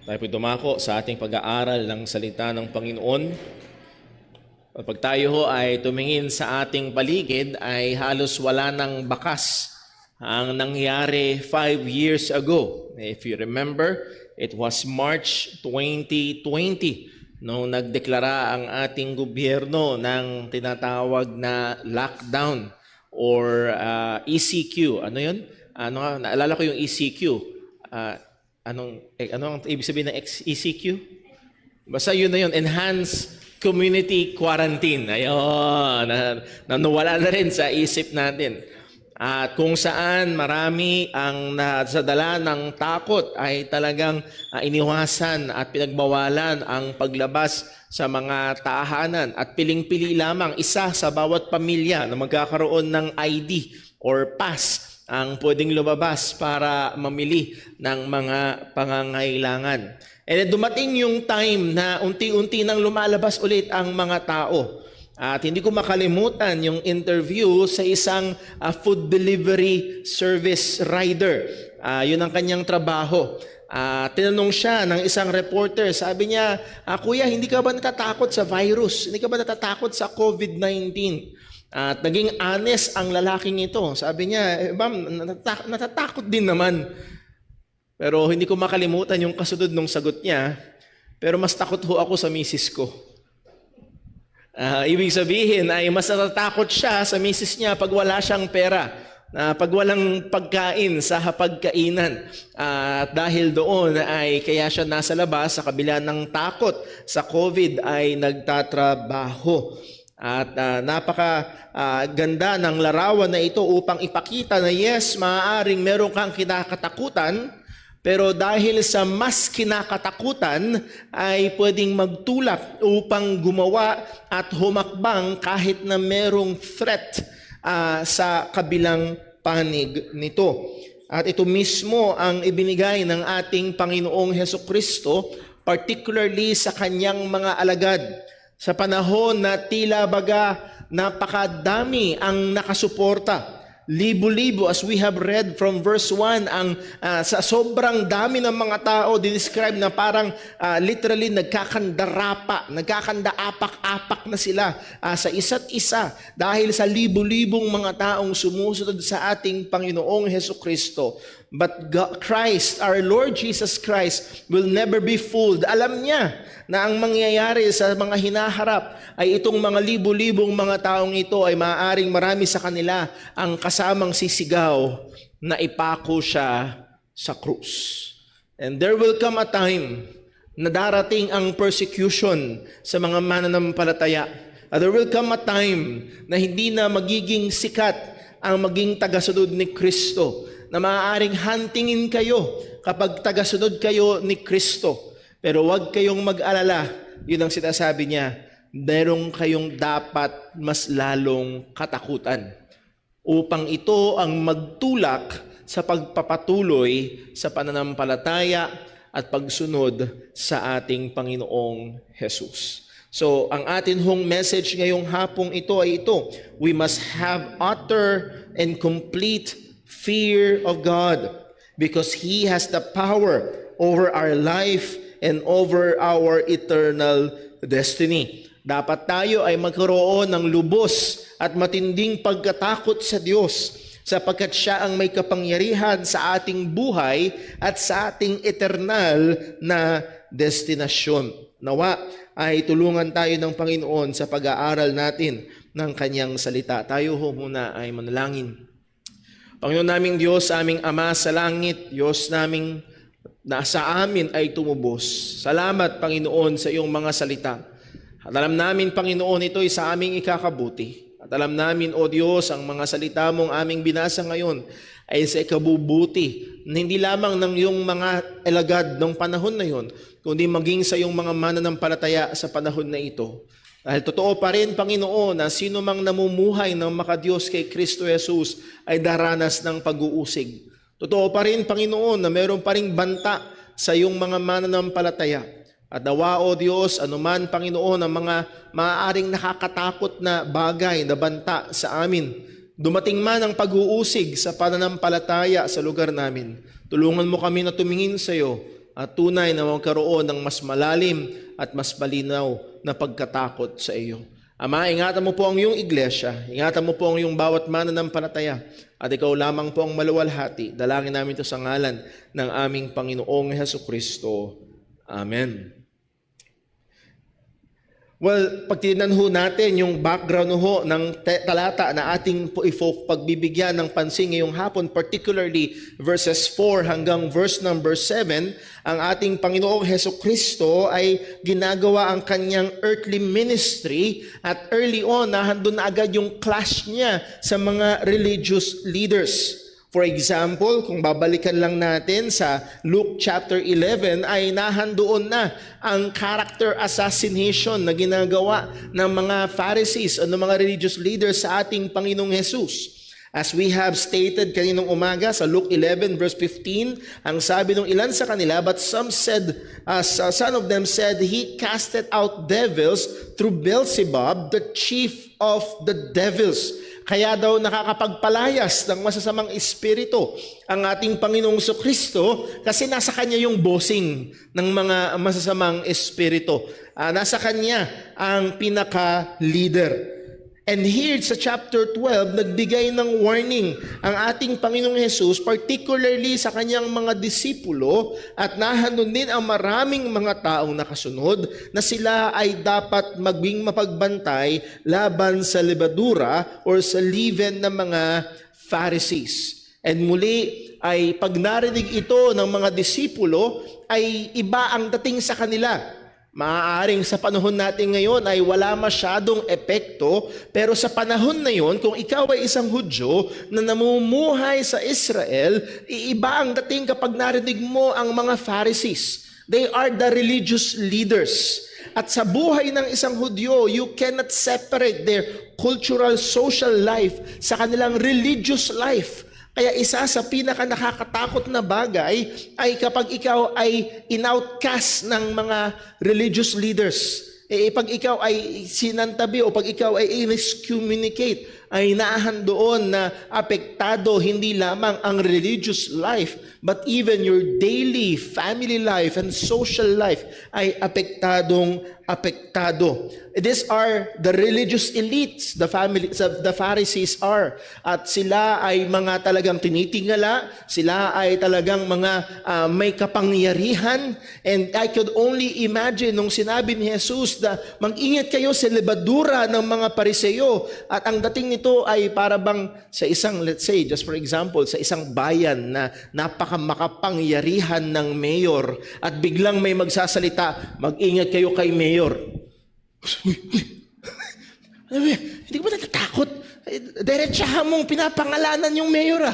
Tayo po'y dumako sa ating pag-aaral ng salita ng Panginoon. Pag tayo ho ay tumingin sa ating paligid ay halos wala ng bakas ang nangyari 5 years ago. If you remember, it was March 2020 nung nagdeklara ang ating gobyerno ng tinatawag na lockdown or ECQ. Ano yun? Naalala ko yung ECQ. Anong ibig sabihin ng ECQ? Basta yun na yun, Enhanced Community Quarantine. Ayun, nawala na rin sa isip natin. At kung saan marami ang nasadala ng takot ay talagang iniwasan at pinagbawalan ang paglabas sa mga tahanan. At piling-pili lamang isa sa bawat pamilya na magkakaroon ng ID or pass ang pwedeng lumabas para mamili ng mga pangangailangan. And dumating yung time na unti-unti nang lumalabas ulit ang mga tao. At hindi ko makalimutan yung interview sa isang food delivery service rider. Yun ang kanyang trabaho. Tinanong siya ng isang reporter, sabi niya, Kuya, hindi ka ba natatakot sa virus? Hindi ka ba natatakot sa COVID-19? At naging honest ang lalaking ito. Sabi niya, ma'am, natatakot din naman. Pero hindi ko makalimutan yung kasunod ng sagot niya, pero mas takot ho ako sa misis ko. Ibig sabihin ay mas natatakot siya sa misis niya pag wala siyang pera, pag walang pagkain sa hapagkainan. Dahil doon ay kaya siya nasa labas sa kabila ng takot sa COVID ay nagtatrabaho. At napaka-ganda ng larawan na ito upang ipakita na yes, maaaring meron kang kinakatakutan, pero dahil sa mas kinakatakutan ay pwedeng magtulak upang gumawa at humakbang kahit na merong threat sa kabilang panig nito. At ito mismo ang ibinigay ng ating Panginoong Hesukristo, particularly sa kanyang mga alagad. Sa panahon na tila baga napakadami ang nakasuporta, libo-libo, as we have read from verse 1, sa sobrang dami ng mga tao, describe na parang literally nagkakandaapak-apak na sila sa isa't isa dahil sa libo-libong mga taong sumusunod sa ating Panginoong Hesukristo. But Christ, our Lord Jesus Christ, will never be fooled. Alam niya na ang mangyayari sa mga hinaharap ay itong mga libo-libong mga taong ito ay maaaring marami sa kanila ang kasamang sisigaw na ipako siya sa krus. And there will come a time na darating ang persecution sa mga mananampalataya. And there will come a time na hindi na magiging sikat ang maging tagasunod ni Kristo, na maaaring hantingin kayo kapag tagasunod kayo ni Kristo. Pero huwag kayong mag-alala, yun ang sinasabi niya, meron kayong dapat mas lalong katakutan upang ito ang magtulak sa pagpapatuloy sa pananampalataya at pagsunod sa ating Panginoong Jesus. So, ang atin hong message ngayong hapong ito ay ito, we must have utter and complete fear of God because He has the power over our life and over our eternal destiny. Dapat tayo ay magkaroon ng lubos at matinding pagkatakot sa Diyos sapagkat Siya ang may kapangyarihan sa ating buhay at sa ating eternal na destinasyon. Nawa ay tulungan tayo ng Panginoon sa pag-aaral natin ng Kanyang salita. Tayo ho muna ay manalangin. Panginoon naming Diyos, aming Ama sa langit, Diyos naming na sa amin ay tumubos. Salamat, Panginoon, sa iyong mga salita. At alam namin, Panginoon, ito ay sa aming ikakabuti. At alam namin, O Diyos, ang mga salita mong aming binasa ngayon ay sa ikabubuti, na hindi lamang ng iyong mga alagad ng panahon na iyon, kundi maging sa iyong mga mananampalataya sa panahon na ito. Dahil totoo pa rin, Panginoon, na sino mang namumuhay ng makadiyos kay Kristo Jesus ay daranas ng pag-uusig. Totoo pa rin, Panginoon, na mayroon pa rin banta sa iyong mga mananampalataya. At nawa, O Diyos, anuman, Panginoon, ang mga maaaring nakakatakot na bagay na banta sa amin, dumating man ang pag-uusig sa pananampalataya sa lugar namin, tulungan mo kami na tumingin sa iyo at tunay na magkaroon ng mas malalim at mas malinaw na pagkatakot sa iyo. Ama, ingatan mo po ang iyong iglesia, ingatan mo po ang iyong bawat mananampalataya, at ikaw lamang po ang maluwalhati. Dalangin namin ito sa ngalan ng aming Panginoong Hesukristo. Amen. Well, pag tinignan ho natin yung background ho ng talata na ating pagbibigyan ng pansin ngayong hapon, particularly verses 4 hanggang verse number 7, ang ating Panginoong Hesukristo ay ginagawa ang kanyang earthly ministry, at early on, nahandun na agad yung clash niya sa mga religious leaders. For example, kung babalikan lang natin sa Luke chapter 11, ay nahandoon na ang character assassination na ginagawa ng mga Pharisees o ng mga religious leaders sa ating Panginoong Jesus. As we have stated kaninang umaga sa Luke 11 verse 15, ang sabi ng ilan sa kanila, but some of them said, he casted out devils through Beelzebub, the chief of the devils. Kaya daw nakakapagpalayas ng masasamang espiritu ang ating Panginoong Kristo kasi nasa Kanya yung bossing ng mga masasamang espiritu. Nasa Kanya ang pinaka-leader. And here sa chapter 12, nagbigay ng warning ang ating Panginoong Jesus, particularly sa kanyang mga disipulo, at nahandun din ang maraming mga taong nakasunod na sila ay dapat maging mapagbantay laban sa lebadura or sa leaven ng mga Pharisees. And muli ay pag narinig ito ng mga disipulo, ay iba ang dating sa kanila. Maaaring sa panahon natin ngayon ay wala masyadong epekto, pero sa panahon na yon, kung ikaw ay isang Hudyo na namumuhay sa Israel, iiba ang dating kapag narinig mo ang mga Pharisees. They are the religious leaders. At sa buhay ng isang Hudyo, you cannot separate their cultural, social life sa kanilang religious life. Kaya isa sa pinaka nakakatakot na bagay ay kapag ikaw ay in-outcast ng mga religious leaders. Pag ikaw ay sinantabi o pag ikaw ay in-excommunicate, ay naahan doon na apektado hindi lamang ang religious life, but even your daily family life and social life ay apektado. These are the religious elites, the Pharisees are. At sila ay mga talagang tinitingala, sila ay talagang mga may kapangyarihan. And I could only imagine nung sinabi ni Jesus na mag-ingat kayo sa lebadura ng mga Pariseo. At ang dating nito ay para bang sa isang, let's say, just for example, sa isang bayan na makapangyarihan ng mayor at biglang may magsasalita, mag-ingat kayo kay mayor. Hindi ko ba natatakot? Diretsahan mong pinapangalanan yung mayor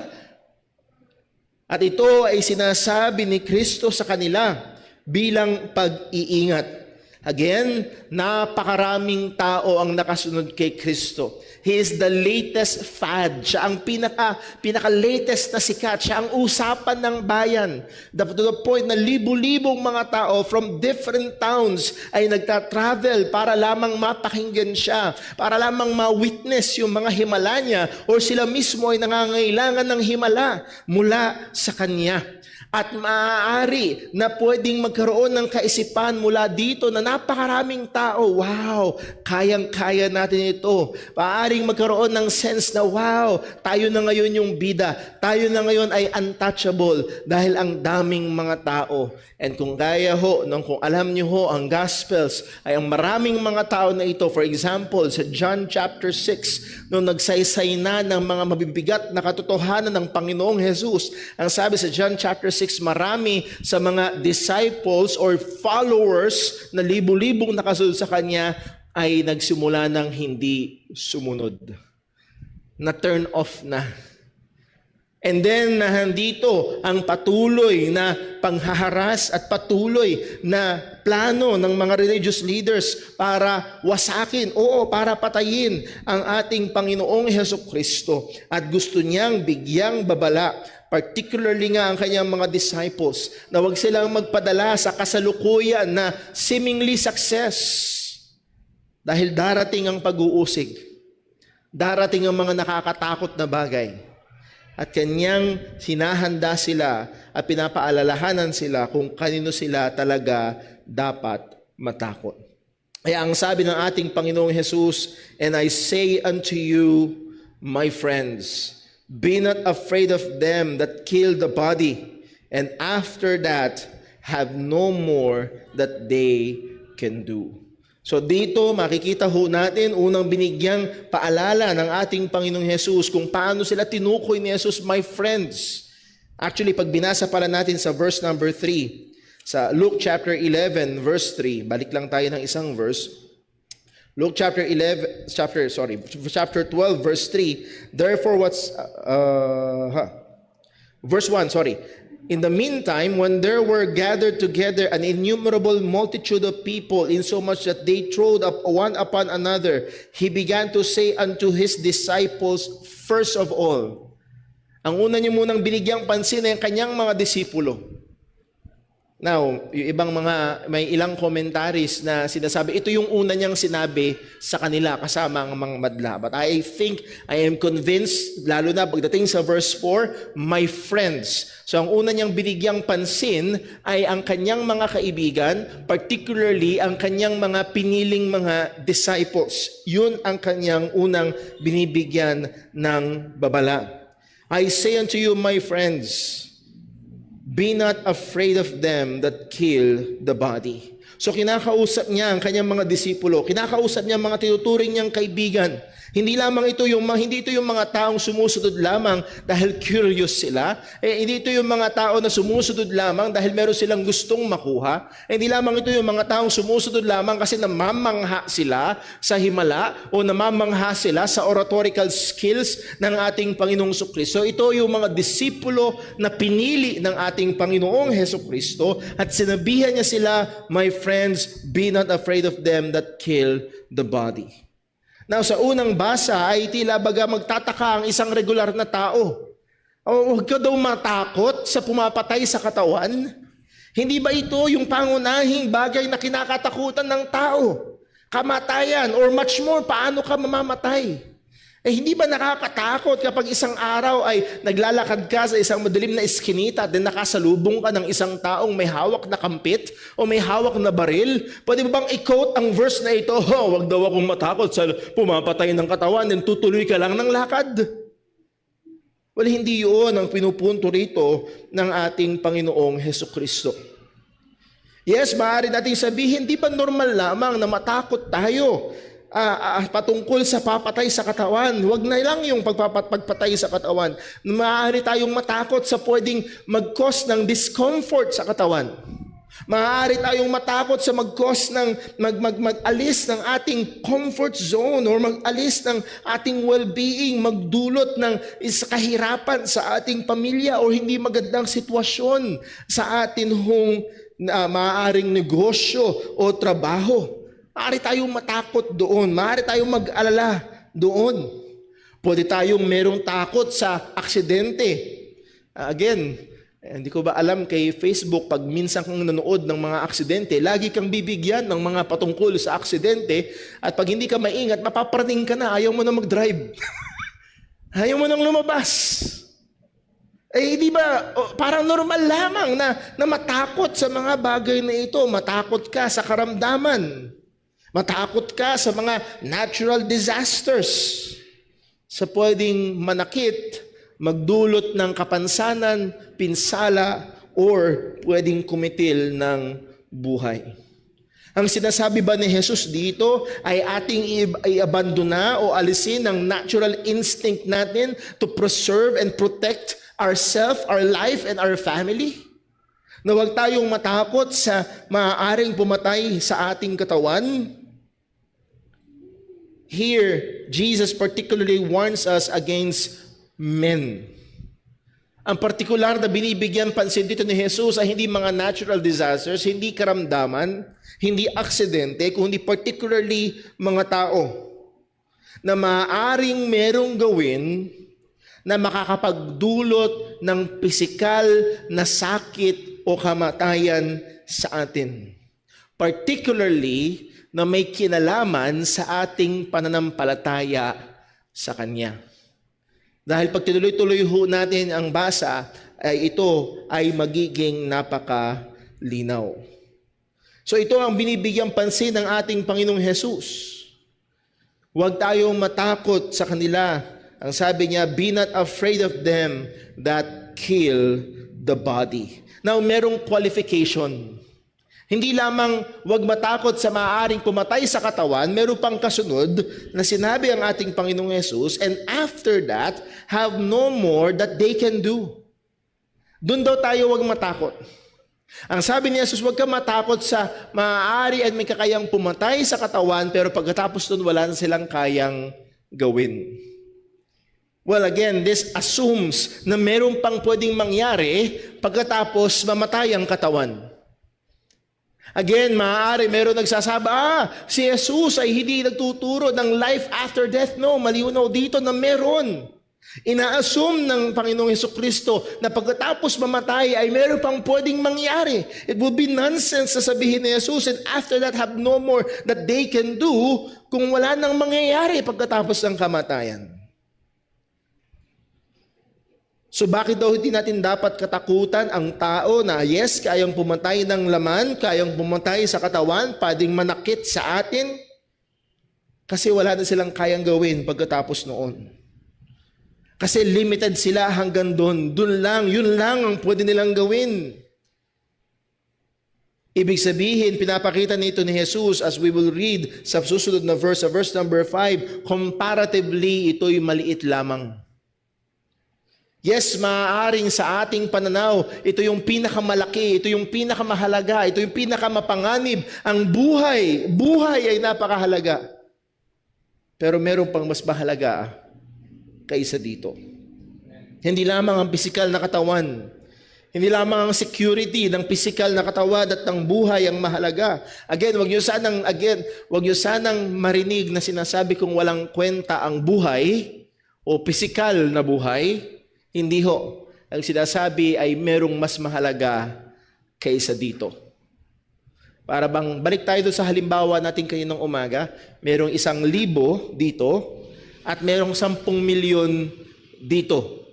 At ito ay sinasabi ni Kristo sa kanila bilang pag-iingat. Again, napakaraming tao ang nakasunod kay Kristo. He is the latest fad. Siya ang pinaka-latest na sikat. Siya ang usapan ng bayan. To the point na libu-libong mga tao from different towns ay nagta-travel para lamang mapakinggan siya, para lamang ma-witness yung mga himala niya, or sila mismo ay nangangailangan ng himala mula sa Kanya. At maaari na pwedeng magkaroon ng kaisipan mula dito na napakaraming tao, wow, kayang-kaya natin ito. Maaaring magkaroon ng sense na, wow, tayo na ngayon yung bida. Tayo na ngayon ay untouchable dahil ang daming mga tao. And kung kaya ho, kung alam niyo ho, ang Gospels ay ang maraming mga tao na ito. For example, sa John chapter 6, nung nagsaysay na ng mga mabibigat na katotohanan ng Panginoong Jesus, ang sabi sa John chapter 6, marami sa mga disciples or followers na libu-libong nakasunod sa Kanya ay nagsimula ng hindi sumunod. Na-turn off na. And then, nandito ang patuloy na panghaharas at patuloy na plano ng mga religious leaders para wasakin, para patayin ang ating Panginoong Hesukristo. At gusto niyang bigyang babala, particularly nga ang kanyang mga disciples, na huwag silang magpadala sa kasalukuyan na seemingly success. Dahil darating ang pag-uusig, darating ang mga nakakatakot na bagay, at kanyang sinahanda sila at pinapaalalahanan sila kung kanino sila talaga dapat matakot. Kaya ang sabi ng ating Panginoong Jesus, "And I say unto you, my friends, be not afraid of them that kill the body, and after that have no more that they can do." So dito makikita ho natin unang binigyang paalala ng ating Panginoong Jesus kung paano sila tinukoy ni Jesus, my friends. Actually, pag binasa pala natin sa verse number 3, sa Luke chapter 11 verse 3, balik lang tayo ng isang verse. Luke chapter 12 verse 3. Therefore verse 1, "In the meantime, when there were gathered together an innumerable multitude of people, insomuch that they trod up one upon another, he began to say unto his disciples, first of all." Ang una niyo munang binigyang pansin ay ang kanyang mga disipulo. Now, yung ibang may ilang commentaries na sinasabi, ito yung una niyang sinabi sa kanila kasama ang mga madla. But I am convinced, lalo na pagdating sa verse 4, my friends. So ang una niyang binigyang pansin ay ang kanyang mga kaibigan, particularly ang kanyang mga piniling mga disciples. Yun ang kanyang unang binibigyan ng babala. "I say unto you, my friends, be not afraid of them that kill the body." So kinakausap niya ang kanyang mga disipulo, kinakausap niya ang mga tinuturing niyang kaibigan. Hindi ito yung mga taong sumusunod lamang dahil curious sila. Hindi ito yung mga tao na sumusunod lamang dahil meron silang gustong makuha. Hindi lamang ito yung mga taong sumusunod lamang kasi namamangha sila sa himala o namamangha sila sa oratorical skills ng ating Panginoong Jesucristo. Ito yung mga disipulo na pinili ng ating Panginoong Jesucristo at sinabihan niya sila, "My friends, be not afraid of them that kill the body." Now, sa unang basa ay tila baga magtataka ang isang regular na tao. Huwag ka daw matakot sa pumapatay sa katawan. Hindi ba ito yung pangunahing bagay na kinakatakutan ng tao? Kamatayan or much more, paano ka mamamatay? Hindi ba nakakatakot kapag isang araw ay naglalakad ka sa isang madilim na eskinita at nakasalubong ka ng isang taong may hawak na kampit o may hawak na baril? Pwede ba bang i-quote ang verse na ito, "Wag daw akong matakot sa pumapatay ng katawan, then tutuloy ka lang ng lakad"? Well, hindi yun ang pinupunto rito ng ating Panginoong Jesucristo. Yes, maaari nating sabihin, di ba normal lamang na matakot tayo patungkol sa papatay sa katawan? Huwag na lang yung pagpatay sa katawan. Maaari tayong matakot sa pwedeng mag-cause ng discomfort sa katawan. Maaari tayong matakot sa mag-cause ng mag-alis ng ating comfort zone or mag-alis ng ating well-being, magdulot ng kahirapan sa ating pamilya o hindi magandang sitwasyon sa atin maaaring negosyo o trabaho. Maaari tayong matakot doon. Maaari tayong mag-alala doon. Pwede tayong merong takot sa aksidente. Again, hindi ko ba alam kay Facebook, pag minsan kang nanood ng mga aksidente, lagi kang bibigyan ng mga patungkol sa aksidente at pag hindi ka maingat, mapapraning ka na, ayaw mo na mag-drive. Ayaw mo nang lumabas. Di ba, parang normal lamang na matakot sa mga bagay na ito. Matakot ka sa karamdaman. Matakot ka sa mga natural disasters, sa pwedeng manakit, magdulot ng kapansanan, pinsala, or pwedeng kumitil ng buhay. Ang sinasabi ba ni Jesus dito ay ating i-abandona o alisin ang natural instinct natin to preserve and protect ourselves, our life, and our family? Na huwag tayong matakot sa maaaring pumatay sa ating katawan? Here, Jesus particularly warns us against men. Ang partikular na binibigyan pansin dito ni Jesus ay hindi mga natural disasters, hindi karamdaman, hindi aksidente, kundi particularly mga tao na maaaring merong gawin na makakapagdulot ng pisikal na sakit o kamatayan sa atin. Particularly na may kinalaman sa ating pananampalataya sa Kanya. Dahil pag tinuloy-tuloy ho natin ang basa, ay ito ay magiging napakalinaw. So ito ang binibigyang pansin ng ating Panginoong Jesus. Huwag tayong matakot sa kanila. Ang sabi niya, be not afraid of them that kill the body. Now, merong qualification. Hindi lamang huwag matakot sa maaaring pumatay sa katawan, meron pang kasunod na sinabi ang ating Panginoong Jesus, and after that, have no more that they can do. Doon daw tayo huwag matakot. Ang sabi ni Jesus, huwag ka matakot sa maaari at may kakayang pumatay sa katawan, pero pagkatapos doon, wala na silang kayang gawin. Well, again, this assumes na meron pang pwedeng mangyari pagkatapos mamatay ang katawan. Again, maaari meron nagsasabi, si Jesus ay hindi nagtuturo ng life after death. No, malinaw dito na meron. Ina-assume ng Panginoong Hesukristo na pagkatapos mamatay ay meron pang pwedeng mangyari. It would be nonsense na sabihin ni Jesus, and after that have no more that they can do kung wala nang mangyayari pagkatapos ng kamatayan. So bakit daw hindi natin dapat katakutan ang tao na yes, kayang pumatay ng laman, kayang pumatay sa katawan, pwedeng manakit sa atin? Kasi wala na silang kayang gawin pagkatapos noon. Kasi limited sila hanggang doon. Doon lang, yun lang ang pwede nilang gawin. Ibig sabihin, pinapakita nito ni Jesus as we will read sa susunod na verse, sa verse number 5, comparatively, ito'y maliit lamang. Yes, maaaring sa ating pananaw, ito yung pinakamalaki, ito yung pinakamahalaga, ito yung pinakamapanganib. Ang buhay ay napakahalaga. Pero meron pang mas mahalaga kaysa dito. Hindi lamang ang pisikal na katawan, hindi lamang ang security ng pisikal na katawan at ng buhay ang mahalaga. Again, wag niyo sanang marinig na sinasabi kong walang kwenta ang buhay o pisikal na buhay. Hindi ho. Ang sinasabi ay merong mas mahalaga kaysa dito. Para bang, balik tayo doon sa halimbawa natin kaninang umaga, merong 1,000 dito at merong 10 milyon dito.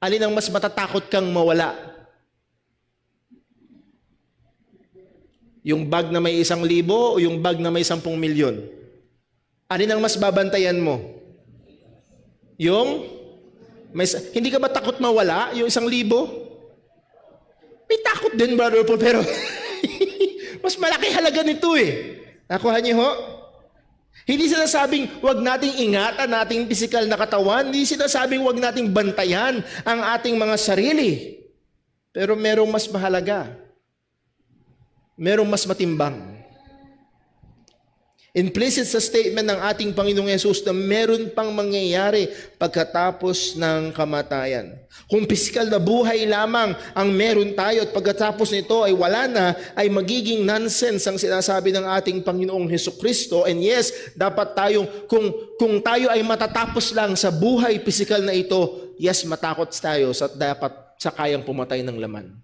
Alin ang mas matatakot kang mawala? Yung bag na may 1,000 o yung bag na may 10 milyon? Alin ang mas babantayan mo? Hindi ka ba takot mawala yung 1,000? May takot din, Brother Paul, pero mas malaki halaga nito eh. Nakuha niyo ho? Hindi sinasabing wag nating ingatan nating pisikal na katawan. Hindi sinasabing wag nating bantayan ang ating mga sarili. Pero merong mas mahalaga. Merong mas matimbang. Implicit sa statement ng ating Panginoong Yesus na meron pang mangyayari pagkatapos ng kamatayan. Kung pisikal na buhay lamang ang meron tayo at pagkatapos nito ay wala na, ay magiging nonsense ang sinasabi ng ating Panginoong Hesukristo. And yes, dapat tayong, kung tayo ay matatapos lang sa buhay pisikal na ito, yes, matakot tayo sa kayang pumatay ng laman.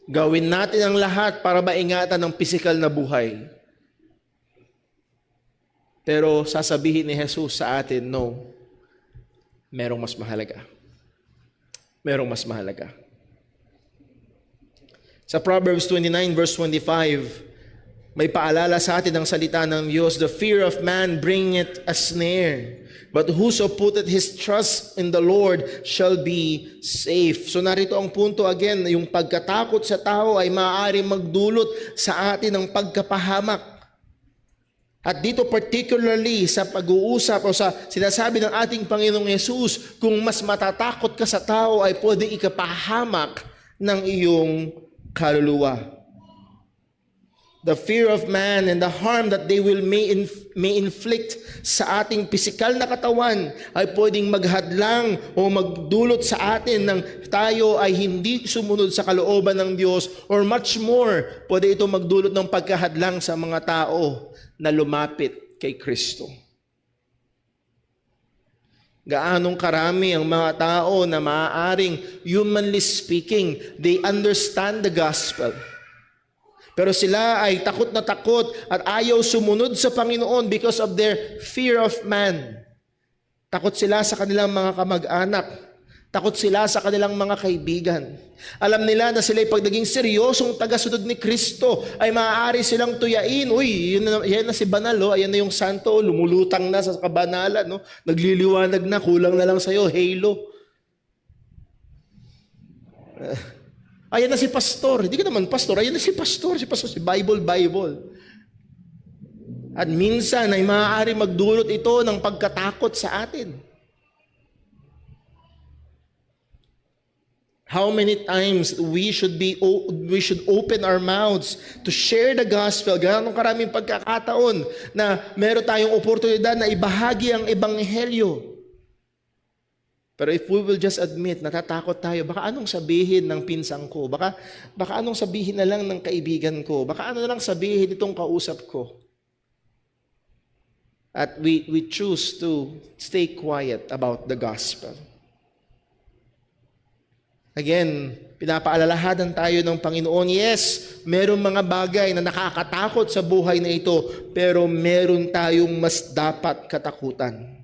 Gawin natin ang lahat para maingatan ang pisikal na buhay. Pero sasabihin ni Jesus sa atin, no, merong mas mahalaga. Merong mas mahalaga. Sa Proverbs 29 verse 25, may paalala sa atin ang salita ng Diyos, the fear of man bringeth a snare, but whoso putteth his trust in the Lord shall be safe. So narito ang punto again, yung pagkatakot sa tao ay maaari magdulot sa atin ng pagkapahamak. At dito particularly sa pag-uusap o sa sinasabi ng ating Panginoong Yesus, kung mas matatakot ka sa tao ay pwedeng ikapahamak ng iyong kaluluwa. The fear of man and the harm that they may inflict sa ating pisikal na katawan ay pwedeng maghadlang o magdulot sa atin ng tayo ay hindi sumunod sa kalooban ng Diyos, or much more, pwede ito magdulot ng pagkahadlang sa mga tao na lumapit kay Kristo. Gaanong karami ang mga tao na maaaring, humanly speaking, they understand the gospel. Pero sila ay takot na takot at ayaw sumunod sa Panginoon because of their fear of man. Takot sila sa kanilang mga kamag-anak. Takot sila sa kanilang mga kaibigan. Alam nila na sila pag naging seryosong tagasunod ni Kristo ay maaari silang tuyain. Uy, yan na si banal, oh. Ayan na yung santo, oh. Lumulutang na sa kabanalan. No? Nagliliwanag na, kulang na lang sa'yo, halo. Ayan na si pastor. Hindi ka naman pastor. Ayan na si pastor. Si pastor, si Bible. At minsan ay maaari magdulot ito ng pagkatakot sa atin. How many times we should open our mouths to share the gospel. Ganong karaming pagkakataon na meron tayong oportunidad na ibahagi ang ebanghelyo. Pero if we will just admit, natatakot tayo, baka anong sabihin ng pinsang ko? Baka anong sabihin na lang ng kaibigan ko? Baka ano na lang sabihin itong kausap ko? At we choose to stay quiet about the gospel. Again, pinapaalalahanan tayo ng Panginoon, yes, merong mga bagay na nakakatakot sa buhay na ito, pero meron tayong mas dapat katakutan.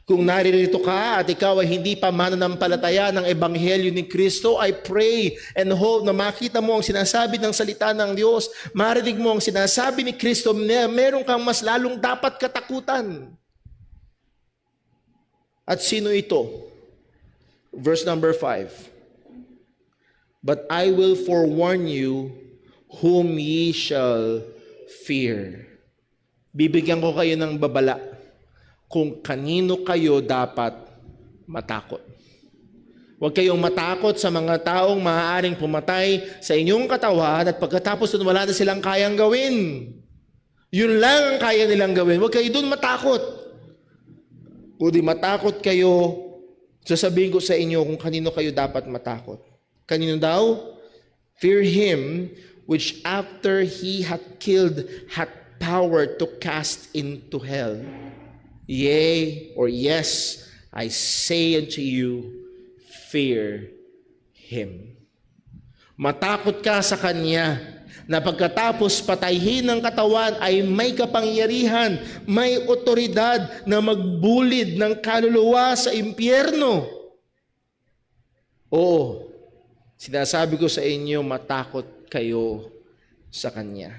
Kung naririto ka at ikaw ay hindi pa mananampalataya ng Ebanghelyo ni Kristo, I pray and hope na makita mo ang sinasabi ng salita ng Diyos, marinig mo ang sinasabi ni Kristo, meron kang mas lalong dapat katakutan. At sino ito? Verse number 5. But I will forewarn you whom ye shall fear. Bibigyan ko kayo ng babala kung kanino kayo dapat matakot. Huwag kayong matakot sa mga taong maaaring pumatay sa inyong katawan at pagkatapos nun wala na silang kayang gawin. Yun lang ang kaya nilang gawin. Huwag kayo dun matakot. Kundi matakot kayo, sasabihin ko sa inyo kung kanino kayo dapat matakot. Kanino daw? Fear him which after he hath killed hath power to cast into hell. Yea, or yes, I say unto you, fear him. Matakot ka sa kanya na pagkatapos patayin ng katawan ay may kapangyarihan, may otoridad na magbulid ng kaluluwa sa impyerno. Oo, sinasabi ko sa inyo, matakot kayo sa kanya.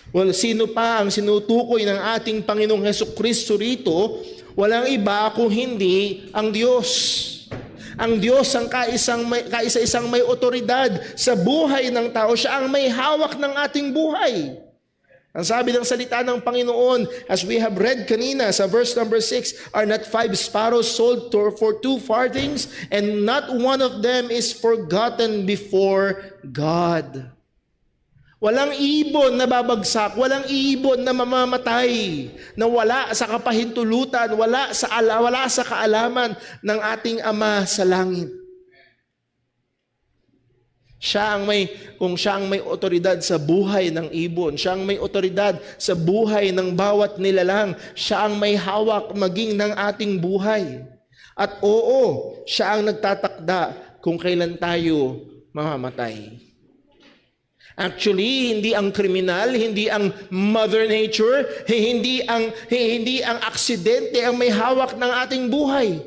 Well, sino pa ang sinutukoy ng ating Panginoong Hesukristo rito? Walang iba kung hindi ang Diyos. Ang Diyos ang kaisa-isang may otoridad sa buhay ng tao. Siya ang may hawak ng ating buhay. Ang sabi ng salita ng Panginoon, as we have read kanina sa verse number 6, are not 5 sparrows sold for 2 farthings, and not one of them is forgotten before God. Walang ibon na babagsak, walang ibon na mamamatay, na wala sa kapahintulutan, wala sa kaalaman ng ating Ama sa langit. Kung siya ang may otoridad sa buhay ng ibon, siya ang may otoridad sa buhay ng bawat nilalang, siya ang may hawak maging ng ating buhay. At oo, siya ang nagtatakda kung kailan tayo mamamatay. Actually, hindi ang kriminal, hindi ang Mother Nature, hindi ang aksidente ang may hawak ng ating buhay.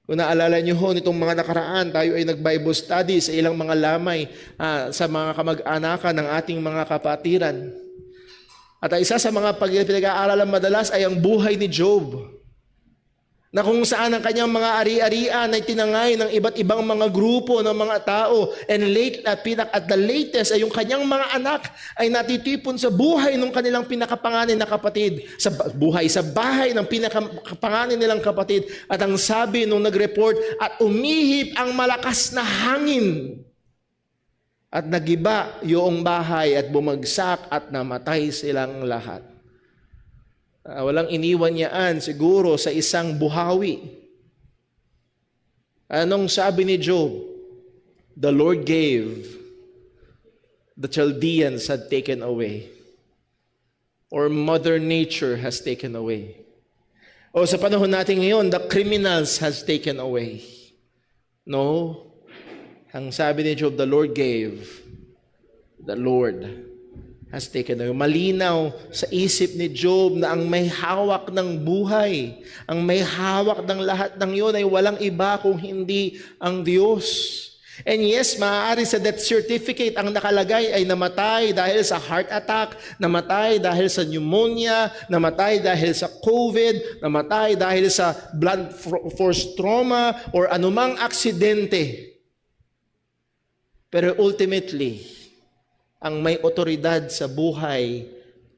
Kung naalala niyo ho, nitong mga nakaraan, tayo ay nag-Bible study sa ilang mga lamay sa mga kamag-anakan ng ating mga kapatiran. At isa sa mga pinag-aaralan madalas ay ang buhay ni Job, na kung saan ang kanyang mga ari-arian ay tinangay ng iba't ibang mga grupo ng mga tao, and at the latest ay yung kanyang mga anak ay natitipon sa buhay ng kanilang pinakapanganay na kapatid, sa bahay ng pinakapanganay nilang kapatid. At ang sabi nung nag-report, at umihip ang malakas na hangin at nagiba yung bahay at bumagsak at namatay silang lahat. Walang iniwan niyaan siguro sa isang buhawi. Anong sabi ni Job? The Lord gave, the Chaldeans had taken away. Or Mother Nature has taken away. O sa panahon natin ngayon, the criminals has taken away. No. Ang sabi ni Job, the Lord gave, the Lord has taken away. Malinaw sa isip ni Job na ang may hawak ng buhay, ang may hawak ng lahat ng iyon ay walang iba kung hindi ang Diyos. And yes, maaari sa death certificate ang nakalagay ay namatay dahil sa heart attack, namatay dahil sa pneumonia, namatay dahil sa COVID, namatay dahil sa blunt force trauma or anumang aksidente. Pero ultimately, ang may otoridad sa buhay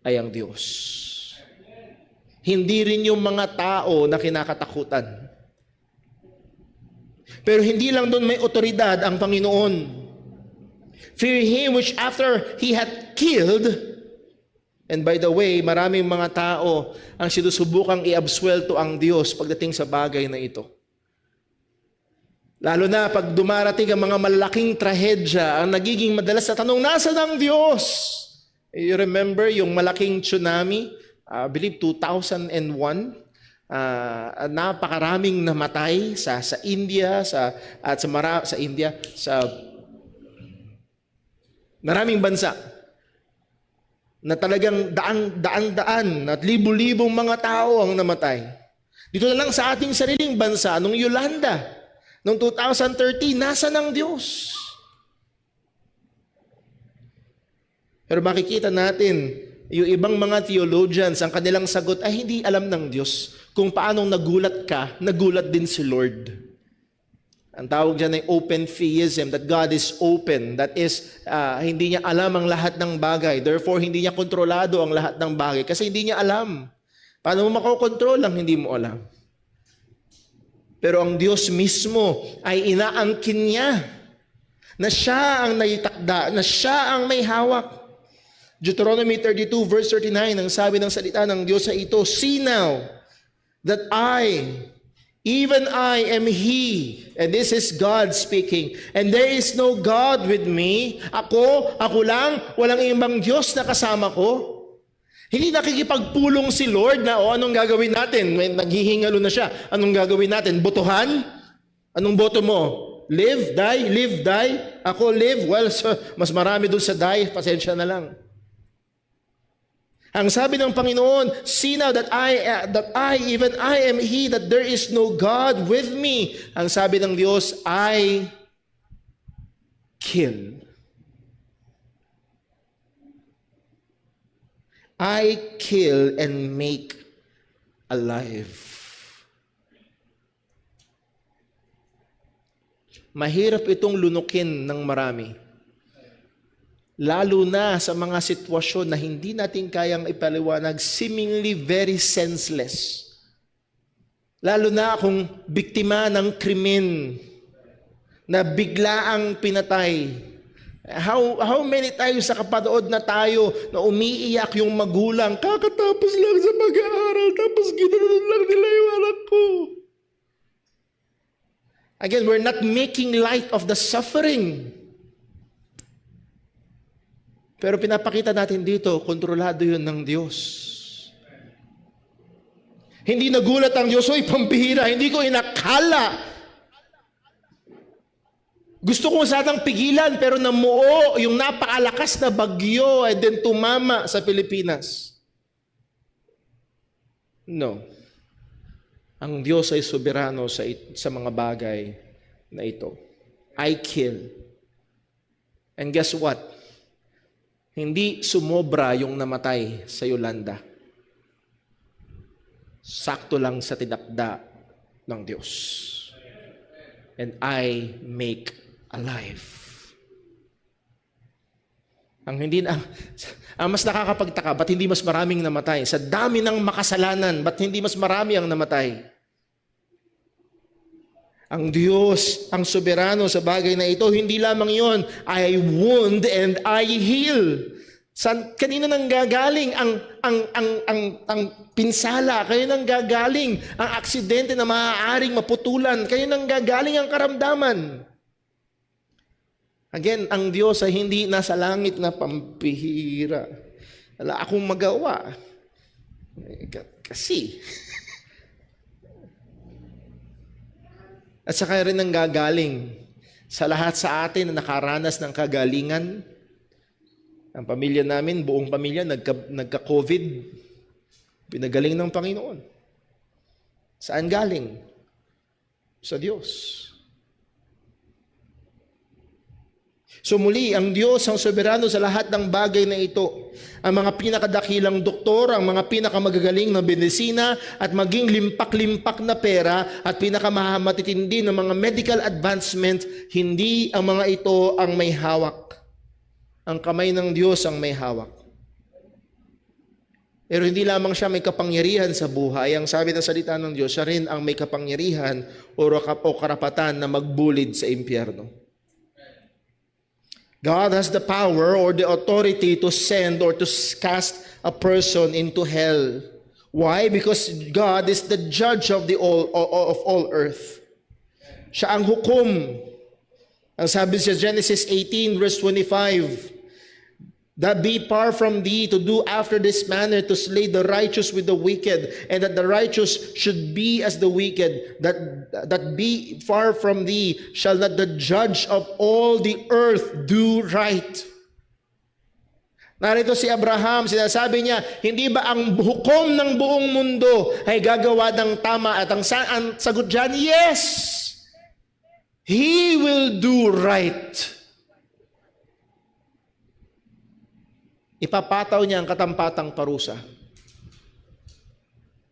ay ang Diyos. Hindi rin yung mga tao na kinakatakutan. Pero hindi lang doon may otoridad ang Panginoon. Fear Him which after He had killed, and by the way, maraming mga tao ang sinusubukang i-absuelto ang Diyos pagdating sa bagay na ito. Lalo na pag dumarating ang mga malaking trahedya, ang nagiging madalas na tanong, nasaan ang Diyos? You remember yung malaking tsunami, I believe 2001? Napakaraming namatay sa India, sa maraming bansa na talagang daan-daan at libu-libong mga tao ang namatay. Dito na lang sa ating sariling bansa, nung Yolanda, noong 2013, nasa ng Diyos. Pero makikita natin, yung ibang mga theologians, ang kanilang sagot ay hindi alam ng Diyos. Kung paanong nagulat din si Lord. Ang tawag dyan ay open theism, that God is open. That is, hindi niya alam ang lahat ng bagay. Therefore, hindi niya kontrolado ang lahat ng bagay kasi hindi niya alam. Paano mo makokontrol ang hindi mo alam? Pero ang Diyos mismo ay inaangkin niya na siya ang naitakda, na siya ang may hawak. Deuteronomy 32 verse 39, ang sabi ng salita ng Diyos sa ito, "See now that even I am He," and this is God speaking, "and there is no God with me." Ako lang, walang ibang Diyos na kasama ko. Hindi nakikipagpulong si Lord na, anong gagawin natin? May naghihingalo na siya. Anong gagawin natin? Botohan? Anong boto mo? Live, die, live, die. Ako live. Well, so, mas marami dun sa die. Pasensya na lang. Ang sabi ng Panginoon, "See now that even I am He, that there is no God with me." Ang sabi ng Diyos, I kill. I kill and make alive. Mahirap itong lunukin ng marami. Lalo na sa mga sitwasyon na hindi natin kayang ipaliwanag, seemingly very senseless. Lalo na kung biktima ng krimen na biglaang pinatay. How many times sa kapanood na tayo na umiiyak yung magulang, kakatapos lang sa mag-aaral, tapos ginanon lang nila yung anak ko. Again, we're not making light of the suffering. Pero pinapakita natin dito, kontrolado yun ng Diyos. Hindi nagulat ang Diyos, "Oy, pambihira, hindi ko inakala. Gusto ko sanang pigilan, pero namuo yung napakalakas na bagyo and then tumama sa Pilipinas." No. Ang Diyos ay soberano sa mga bagay na ito. I kill. And guess what? Hindi sumobra yung namatay sa Yolanda. Sakto lang sa tinakda ng Diyos. And I make alive. Ang mas nakakapagtaka, ba't hindi mas maraming namatay? Sa dami ng makasalanan, ba't hindi mas marami ang namatay? Ang Diyos, ang soberano sa bagay na ito, hindi lamang yon, I wound and I heal. Kanino nang gagaling ang pinsala? Kanino nang gagaling ang aksidente na maaaring maputulan? Kanino nang gagaling ang karamdaman? Again, ang Diyos ay hindi nasa langit na pampihira. Wala akong magawa. Kasi. At saka rin ang gagaling sa lahat sa atin na nakaranas ng kagalingan, Ang pamilya namin, buong pamilya, nagka-COVID. Pinagaling ng Panginoon. Saan galing? Sa Diyos. So muli, ang Diyos ang soberano sa lahat ng bagay na ito. Ang mga pinakadakilang doktor, ang mga pinakamagagaling na medisina, at maging limpak-limpak na pera, at pinakamatitindi ng mga medical advancement, hindi ang mga ito ang may hawak. Ang kamay ng Diyos ang may hawak. Pero hindi lamang siya may kapangyarihan sa buhay. Ang sabi ng salita ng Diyos, siya rin ang may kapangyarihan o karapatan na magbulid sa impyerno. God has the power or the authority to send or to cast a person into hell. Why? Because God is the judge of all earth. Siya ang hukom. Ang sabi sa Genesis 18 verse 25, that be far from thee to do after this manner, to slay the righteous with the wicked, and that the righteous should be as the wicked, that be far from thee, shall not the judge of all the earth do right. Narito si Abraham, sinasabi niya, hindi ba ang hukom ng buong mundo ay gagawa ng tama? At ang sagot dyan, yes! He will do right. Ipapataw niya ang katampatang parusa.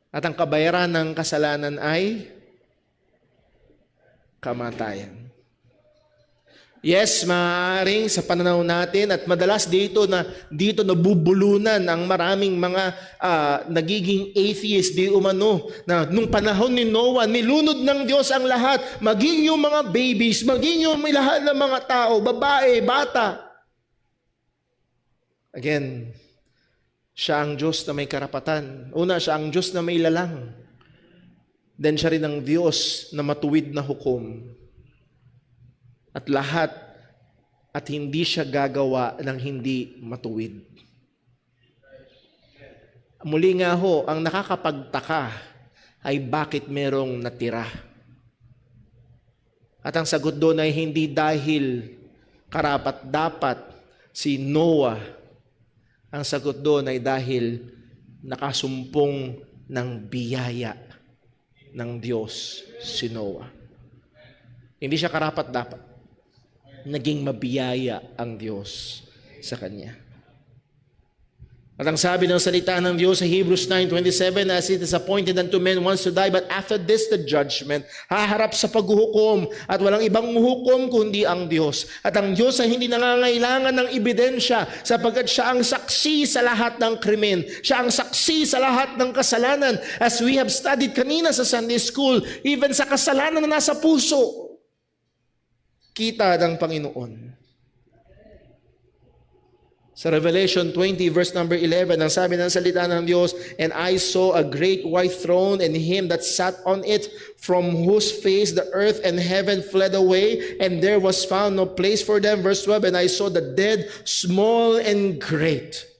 At ang kabayaran ng kasalanan ay kamatayan. Yes, maaaring sa pananaw natin at madalas dito nabubulunan ang maraming mga nagiging atheist di umano na nung panahon ni Noah, nilunod ng Diyos ang lahat, maging yung mga babies, maging yung lahat ng mga tao, babae, bata. Again, siya ang Diyos na may karapatan. Una, siya ang Diyos na may lalang. Then siya rin ang Diyos na matuwid na hukom. At lahat, at hindi siya gagawa ng hindi matuwid. Muli nga ho, ang nakakapagtaka ay bakit merong natira. At ang sagot doon ay hindi dahil karapat-dapat si Noah. Ang sagot doon ay dahil nakasumpong ng biyaya ng Diyos si Noah. Hindi siya karapat-dapat. Naging mabiyaya ang Diyos sa kanya. At ang sabi ng salita ng Diyos sa Hebrews 9:27, as it is appointed unto men once to die, but after this the judgment, haharap sa paghuhukom, at walang ibang hukom kundi ang Diyos. At ang Diyos ay hindi nangangailangan ng ebidensya, sapagkat siya ang saksi sa lahat ng krimen. Siya ang saksi sa lahat ng kasalanan. As we have studied kanina sa Sunday School, even sa kasalanan na nasa puso, kita ng Panginoon. Sa Revelation 20 verse number 11, ang sabi ng salita ng Diyos, and I saw a great white throne, and him that sat on it, from whose face the earth and heaven fled away, and there was found no place for them. Verse 12, and I saw the dead, small and great.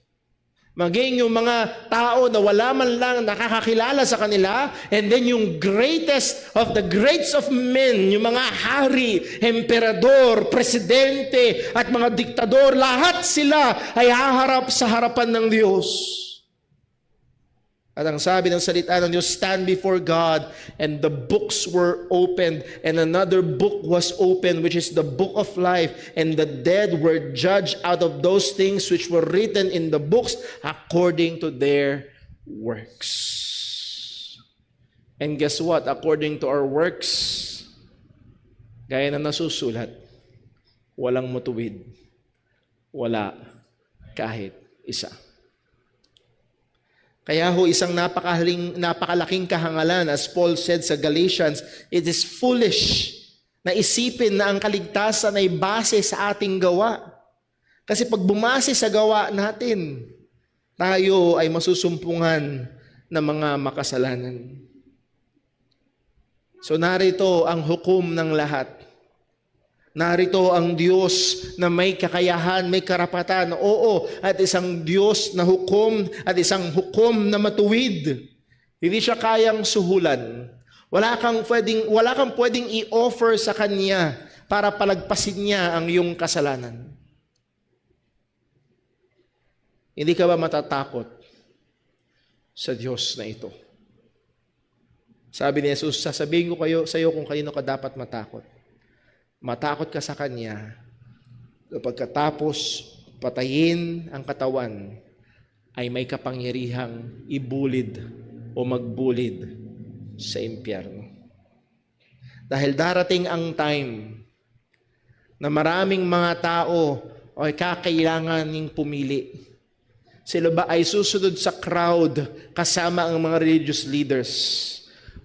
Maging yung mga tao na wala man lang nakakakilala sa kanila, and then yung greatest of the greats of men, yung mga hari, emperador, presidente, at mga diktador, lahat sila ay haharap sa harapan ng Diyos. At ang sabi ng salita ng Diyos, stand before God, and the books were opened, and another book was opened, which is the book of life, and the dead were judged out of those things which were written in the books according to their works. And guess what? According to our works, gaya na nasusulat, walang matuwid, wala kahit isa. Kaya ho, isang napakalaking kahangalan, as Paul said sa Galatians, it is foolish na isipin na ang kaligtasan ay base sa ating gawa. Kasi pag bumase sa gawa natin, tayo ay masusumpungan ng mga makasalanan. So narito ang hukom ng lahat. Narito ang Diyos na may kakayahan, may karapatan. Oo, at isang Diyos na hukom at isang hukom na matuwid. Hindi siya kayang suhulan. Wala kang pwedeng i-offer sa Kanya para palagpasin niya ang iyong kasalanan. Hindi ka ba matatakot sa Diyos na ito? Sabi ni Jesus, sasabihin ko sa iyo kung kanino ka dapat matakot. Matakot ka sa Kanya na pagkatapos patayin ang katawan ay may kapangyarihang ibulid o magbulid sa impyerno. Dahil darating ang time na maraming mga tao ay kakailanganing pumili. Sila ba ay susunod sa crowd kasama ang mga religious leaders?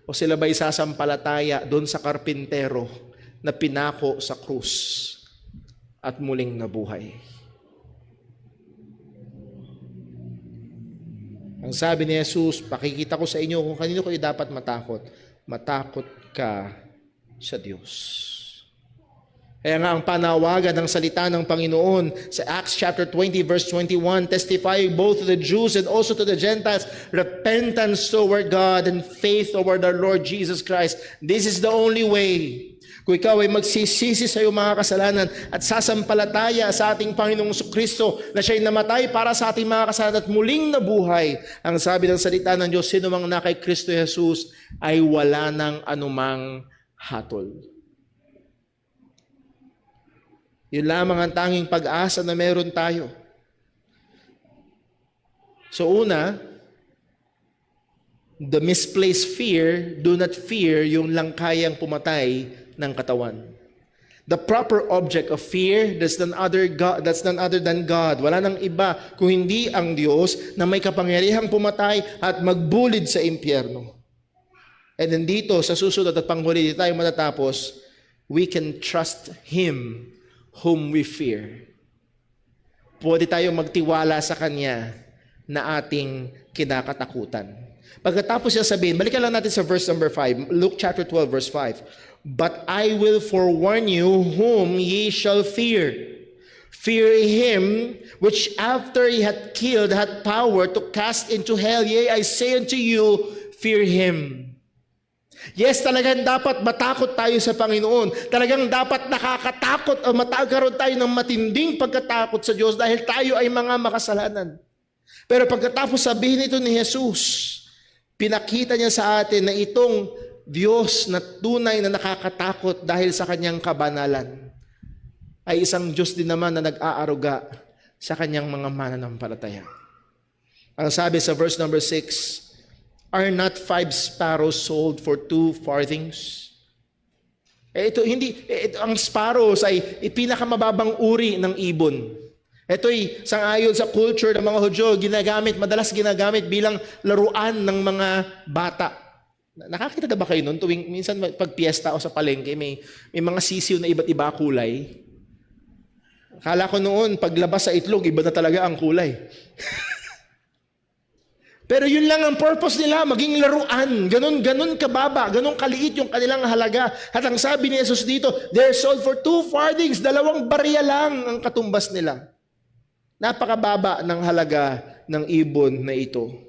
O sila ba ay sasampalataya doon sa karpintero na pinako sa krus at muling nabuhay? Ang sabi ni Jesus, pakikita ko sa inyo kung kanino kayo dapat matakot. Matakot ka sa Diyos. Kaya nga ang panawagan ng salita ng Panginoon sa Acts chapter 20 verse 21, testifying both to the Jews and also to the Gentiles, repentance toward God and faith toward our Lord Jesus Christ. This is the only way. Kung ikaw ay magsisisi sa iyong mga kasalanan at sasampalataya sa ating Panginoong Kristo na siya'y namatay para sa ating mga kasalanan at muling nabuhay, ang sabi ng salita ng Diyos, sino mang na kay Kristo Jesus ay wala ng anumang hatol. Yun lamang ang tanging pag-asa na meron tayo. So una, the misplaced fear, do not fear yung lang kayang pumatay ng katawan. The proper object of fear, that's none other than God. Wala nang iba kung hindi ang Diyos na may kapangyarihang pumatay at magbulid sa impyerno. And then dito, sa susunod at panghuli, tayo matatapos, we can trust Him whom we fear. Pwede tayo magtiwala sa Kanya na ating kinakatakutan. Pagkatapos siya sabihin, balikan lang natin sa verse number 5, Luke chapter 12 verse 5. But I will forewarn you whom ye shall fear. Fear him which after he had killed had power to cast into hell. Yea, I say unto you, fear him. Yes, talagang dapat matakot tayo sa Panginoon. Talagang dapat nakakatakot o magkaroon tayo ng matinding pagkatakot sa Diyos dahil tayo ay mga makasalanan. Pero pagkatapos sabihin ito ni Jesus, pinakita niya sa atin na itong Diyos na tunay na nakakatakot dahil sa kanyang kabanalan ay isang Diyos din naman na nag-aaruga sa kanyang mga mananampalataya. Ang sabi sa verse number 6, are not 5 sparrows sold for 2 farthings? Ang sparrows ay pinakamababang uri ng ibon. Ito'y sangayon sa culture ng mga Hudyo, madalas ginagamit bilang laruan ng mga bata. Nakakita na ba kayo nun? Minsan pag piyesta o sa palengke, may mga sisiw na iba't iba kulay. Akala ko noon, paglabas sa itlog, iba na talaga ang kulay. Pero yun lang ang purpose nila, maging laruan. Ganon kababa, ganon kaliit yung kanilang halaga. At ang sabi ni Jesus dito, they're sold for 2 farthings, 2 barya lang ang katumbas nila. Napakababa ng halaga ng ibon na ito.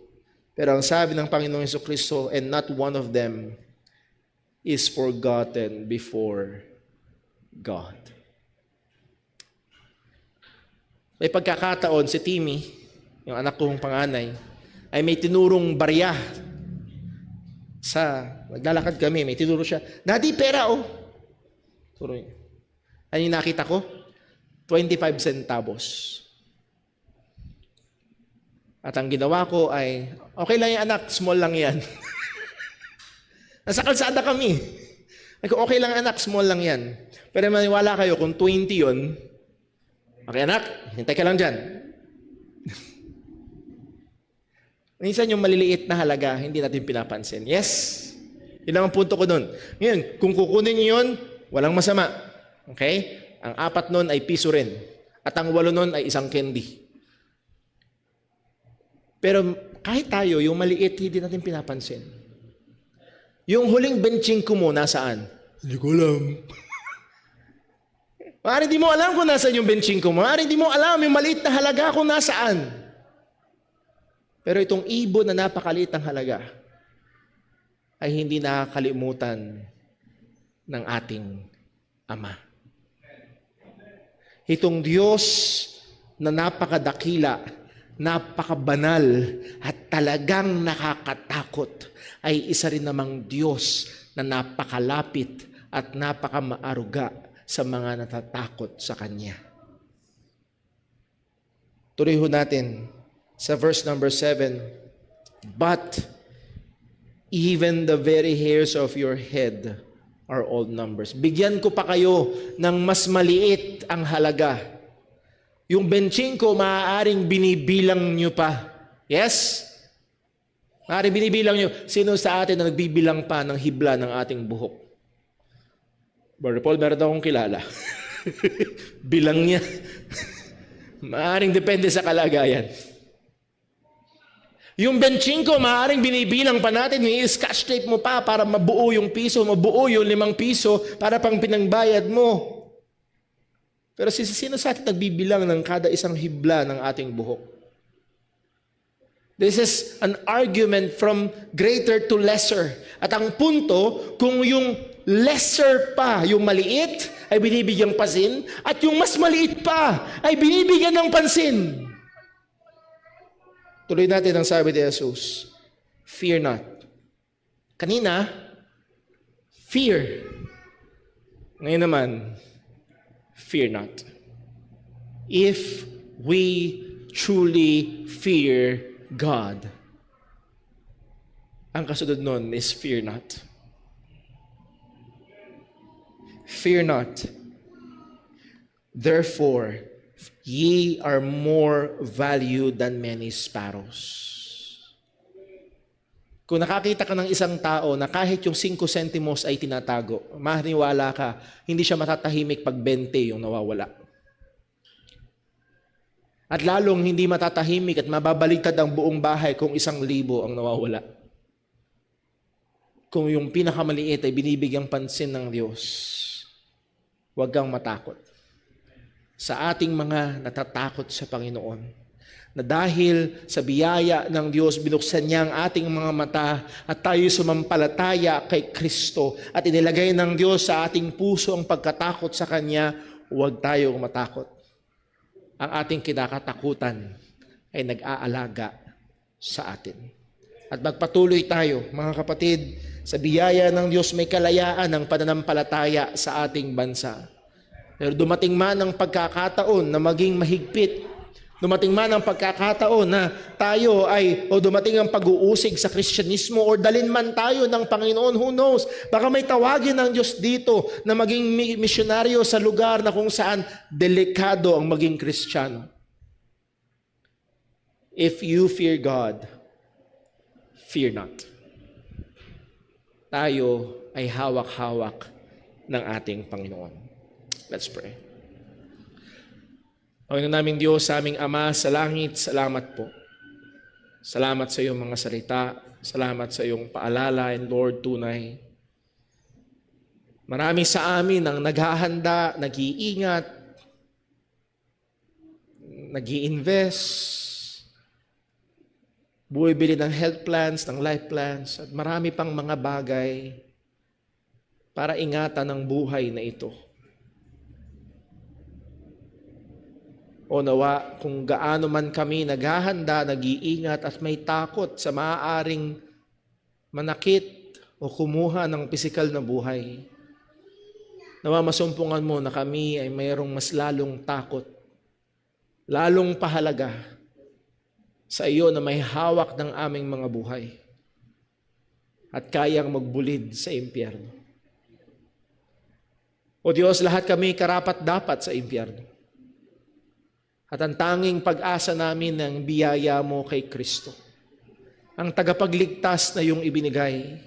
Pero ang sabi ng Panginoong Jesucristo, and not one of them is forgotten before God. May pagkakataon si Timmy, yung anak kong panganay, ay may tinurong barya. Naglalakad kami, may tinuro siya. Daddy, pera oh. Turo niya. Ano yung nakita ko? 25 centavos. At ang ginawa ko ay, okay lang yan anak, small lang yan. Nasa kalsada kami. Okay lang anak, small lang yan. Pero maniwala kayo, kung 20 yun, okay anak, hintay ka lang dyan. Minsan yung maliliit na halaga, hindi natin pinapansin. Yes? Yun lang ang punto ko doon. Ngayon, kung kukunin nyo yun, walang masama. Okay? Ang 4 nun ay piso rin. At ang 8 nun ay isang candy. Pero kahit tayo, yung maliit, hindi natin pinapansin. Yung huling benching ko mo, nasaan? Hindi ko alam. Maaari di mo alam kung nasaan yung benching ko. Maaari di mo alam yung maliit na halaga kung nasaan. Pero itong ibon na napakaliit ng halaga ay hindi nakakalimutan ng ating Ama. Itong Diyos na napakadakila napakabanal at talagang nakakatakot ay isa rin namang Diyos na napakalapit at napakamaaruga sa mga natatakot sa Kanya. Tuloy ho natin sa verse number 7. But even the very hairs of your head are all numbers. Bigyan ko pa kayo ng mas maliit ang halaga. Yung 25, maaaring binibilang nyo pa. Yes? Maaaring binibilang nyo. Sino sa atin na nagbibilang pa ng hibla ng ating buhok? Brother Paul, meron akong kilala. Bilang niya. Maaaring depende sa kalagayan. Yung 25, maaaring binibilang pa natin, i-scotch tape mo pa para mabuo yung piso, mabuo yung 5 piso para pang pinangbayad mo. Pero sino sa atin nagbibilang ng kada isang hibla ng ating buhok? This is an argument from greater to lesser. At ang punto, kung yung lesser pa, yung maliit, ay binibigyang pansin, at yung mas maliit pa, ay binibigyan ng pansin. Tuloy natin ang sabi ni Jesus, fear not. Kanina, fear. Ngayon naman, fear not. If we truly fear God, ang kasunod nun is fear not. Fear not. Therefore, ye are more valued than many sparrows. Kung nakakita ka ng isang tao na kahit yung 5 centimos ay tinatago, maniwala ka, hindi siya matatahimik pag 20 yung nawawala. At lalong hindi matatahimik at mababaligtad ang buong bahay kung 1,000 ang nawawala. Kung yung pinakamaliit ay binibigyang pansin ng Diyos, huwag kang matakot. Sa ating mga natatakot sa Panginoon, na dahil sa biyaya ng Diyos, binuksan niya ang ating mga mata at tayo sumampalataya kay Kristo at inilagay ng Diyos sa ating puso ang pagkatakot sa Kanya, huwag tayong matakot. Ang ating kinakatakutan ay nag-aalaga sa atin. At magpatuloy tayo, mga kapatid, sa biyaya ng Diyos may kalayaan ng pananampalataya sa ating bansa. Pero dumating man ang pagkakataon na maging mahigpit, dumating man ang pagkakataon na tayo dumating ang pag-uusig sa Kristyanismo or dalin man tayo ng Panginoon, who knows? Baka may tawagin ng Diyos dito na maging misyonaryo sa lugar na kung saan delikado ang maging Kristiyano. If you fear God, fear not. Tayo ay hawak-hawak ng ating Panginoon. Let's pray. Panginoon naming Diyos, sa aming Ama sa langit, salamat po. Salamat sa iyong mga salita. Salamat sa iyong paalala, and Lord, tunay. Marami sa amin ang naghahanda, nag-iingat, nag-i-invest, buwibili ng health plans, ng life plans, at marami pang mga bagay para ingatan ang buhay na ito. O nawa, kung gaano man kami naghahanda, nag-iingat at may takot sa maaaring manakit o kumuha ng pisikal na buhay, nawa masumpungan mo na kami ay mayroong mas lalong takot, lalong pahalaga sa iyo na may hawak ng aming mga buhay at kayang magbulid sa impyerno. O Diyos, lahat kami karapat-dapat sa impyerno. At ang tanging pag-asa namin ng biyaya mo kay Kristo, ang tagapagligtas na iyong ibinigay,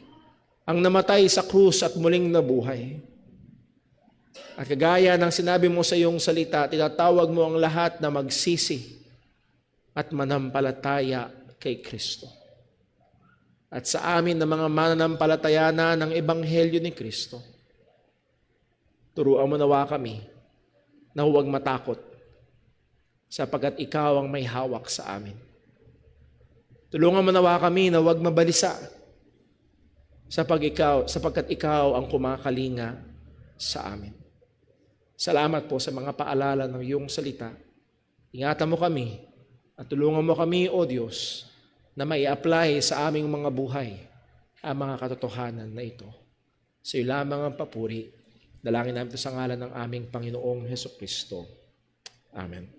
ang namatay sa krus at muling nabuhay. At kagaya ng sinabi mo sa iyong salita, tinatawag mo ang lahat na magsisi at manampalataya kay Kristo. At sa amin na mga mananampalataya na ng Ebanghelyo ni Kristo, turuan mo nawa kami na huwag matakot, sapagkat ikaw ang may hawak sa amin. Tulungan mo nawa kami na huwag mabalisa, sapagkat ikaw ang kumakalinga sa amin. Salamat po sa mga paalala ng iyong salita. Ingatan mo kami At tulungan mo kami, O Diyos, na mai-apply sa aming mga buhay ang mga katotohanan na ito. Sa iyo lamang ang papuri. Dalangin namin ito sa ngalan ng aming Panginoong Hesukristo. Amen.